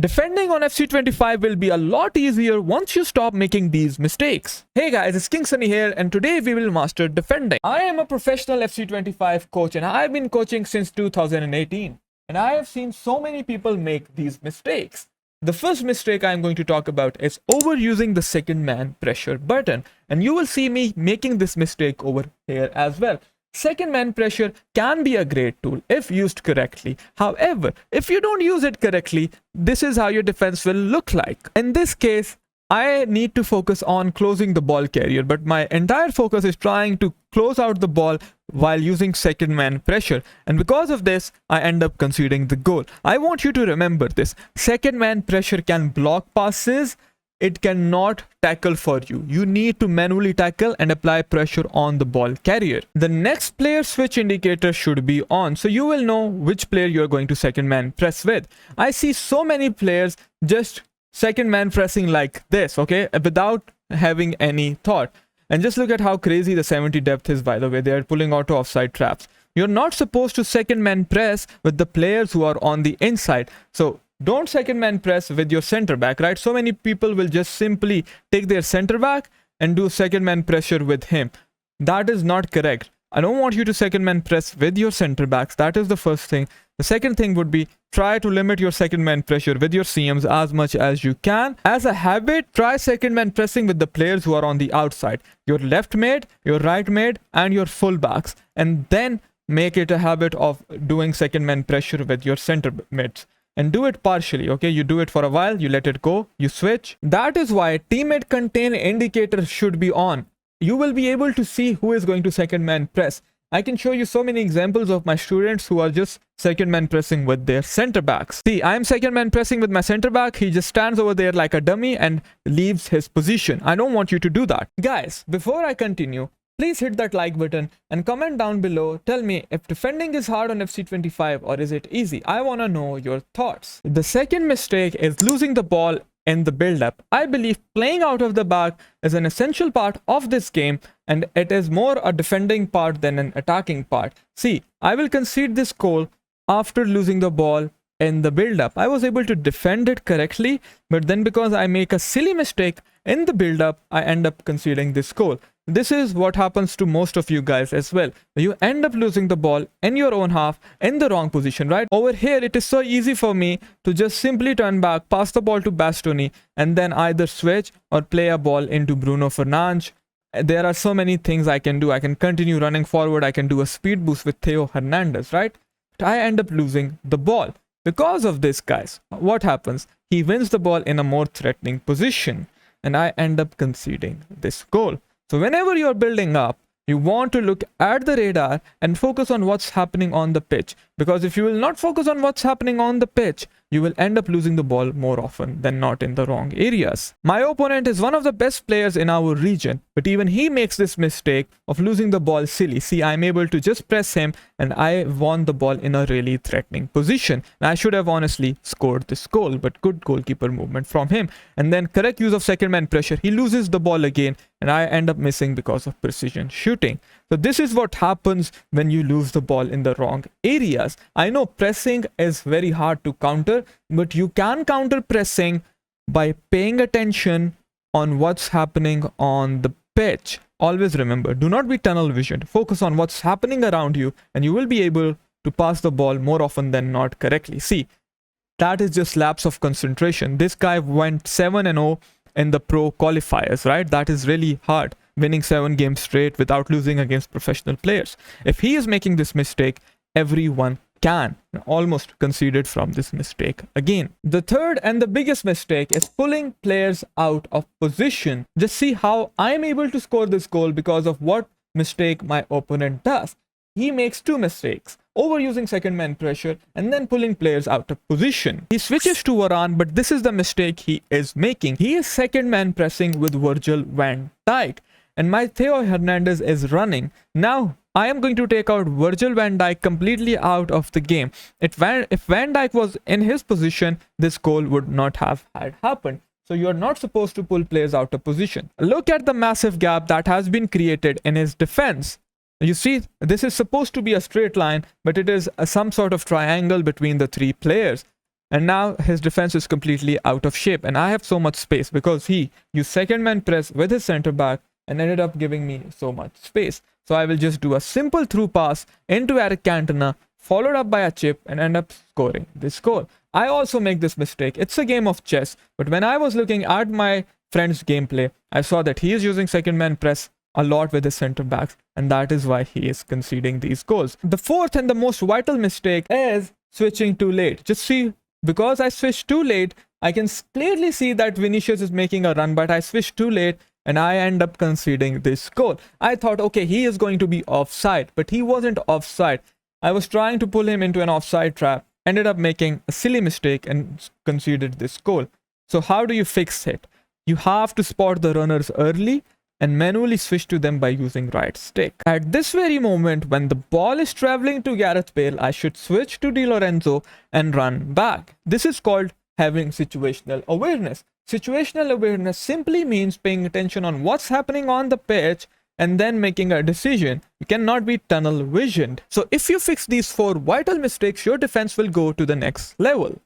Defending on FC25 will be a lot easier once you stop making these mistakes. Hey guys, it's King Sunny here, and today we will master defending. I am a professional FC25 coach and I have been coaching since 2018. And I have seen so many people make these mistakes. The first mistake I am going to talk about is overusing the second man pressure button. And you will see me making this mistake over here as well. Second man pressure can be a great tool if used correctly. However, if you don't use it correctly, this is how your defense will look like. In this case, I need to focus on closing the ball carrier, but my entire focus is trying to close out the ball while using second man pressure. And because of this, I end up conceding the goal. I want you to remember this. Second man pressure can block passes. It cannot tackle for you. You need to manually tackle and apply pressure on the ball carrier. The next player switch indicator should be on, so you will know which player you are going to second man press with. I see so many players just second man pressing like this, okay, without having any thought. And just look at how crazy the 70 depth is, by the way. They are pulling auto offside traps. You're not supposed to second man press with the players who are on the inside. So don't second man press with your center back, right? So many people will just simply take their center back and do second man pressure with him. That is not correct. I don't want you to second man press with your center backs. That is the first thing. The second thing would be try to limit your second man pressure with your CMs as much as you can. As a habit, try second man pressing with the players who are on the outside. Your left mid, your right mid, and your full backs. And then make it a habit of doing second man pressure with your center mids. And do it partially, okay? You do it for a while, you let it go, you switch. That is why teammate contain indicator should be on. You will be able to see who is going to second man press. I can show you so many examples of my students who are just second man pressing with their center backs. See, I am second man pressing with my center back. He just stands over there like a dummy and leaves his position. I don't want you to do that. Guys, before I continue, please hit that like button and comment down below. Tell me if defending is hard on FC25 or is it easy. I want to know your thoughts. The second mistake is losing the ball in the build-up. I believe playing out of the back is an essential part of this game, and it is more a defending part than an attacking part. See, I will concede this goal after losing the ball in the build-up. I was able to defend it correctly, but then because I make a silly mistake in the build-up, I end up conceding this goal. This is what happens to most of you guys as well. You end up losing the ball in your own half in the wrong position, right? Over here, it is so easy for me to just simply turn back, pass the ball to Bastoni, and then either switch or play a ball into Bruno Fernandes. There are so many things I can do. I can continue running forward. I can do a speed boost with Theo Hernandez, right? I end up losing the ball. Because of this, guys, what happens? He wins the ball in a more threatening position, and I end up conceding this goal. So whenever you're building up, you want to look at the radar and focus on what's happening on the pitch. Because if you will not focus on what's happening on the pitch, you will end up losing the ball more often than not in the wrong areas. My opponent is one of the best players in our region, but even he makes this mistake of losing the ball silly. See, I'm able to just press him and I won the ball in a really threatening position. And I should have honestly scored this goal, but good goalkeeper movement from him. And then correct use of second man pressure. He loses the ball again and I end up missing because of precision shooting. So this is what happens when you lose the ball in the wrong areas. I know pressing is very hard to counter, but you can counter pressing by paying attention on what's happening on the pitch. Always remember, do not be tunnel visioned. Focus on what's happening around you and you will be able to pass the ball more often than not correctly. See, that is just lapse of concentration. This guy went 7-0 in the pro qualifiers, right? That is really hard, winning 7 games straight without losing against professional players. If he is making this mistake, everyone can. Almost conceded from this mistake again. The third and the biggest mistake is pulling players out of position. Just see how I am able to score this goal because of what mistake my opponent does. He makes 2 mistakes: overusing second man pressure and then pulling players out of position. He switches to Varane, but this is the mistake he is making. He is second man pressing with Virgil van Dijk, and my Theo Hernandez is running. Now, I am going to take out Virgil van Dijk completely out of the game. If Van Dijk was in his position, this goal would not have had happened. So you are not supposed to pull players out of position. Look at the massive gap that has been created in his defense. You see, this is supposed to be a straight line, but it is some sort of triangle between the 3 players. and now his defense is completely out of shape, and I have so much space because he used second man press with his center back and ended up giving me so much space. So I will just do a simple through pass into Eric Cantona, followed up by a chip, and end up scoring this goal. I also make this mistake. It's a game of chess, but when I was looking at my friend's gameplay, I saw that he is using second man press a lot with his center backs, and that is why he is conceding these goals. The fourth and the most vital mistake is switching too late. Just see, because I switched too late, I can clearly see that Vinicius is making a run, but I switched too late and I end up conceding this goal. I thought, okay, he is going to be offside, but he wasn't offside. I was trying to pull him into an offside trap, ended up making a silly mistake and conceded this goal. So how do you fix it? You have to spot the runners early and manually switch to them by using right stick. At this very moment, when the ball is traveling to Gareth Bale, I should switch to Di Lorenzo and run back. This is called having situational awareness. Situational awareness simply means paying attention on what's happening on the pitch and then making a decision. You cannot be tunnel visioned. So if you fix these 4 vital mistakes, your defense will go to the next level.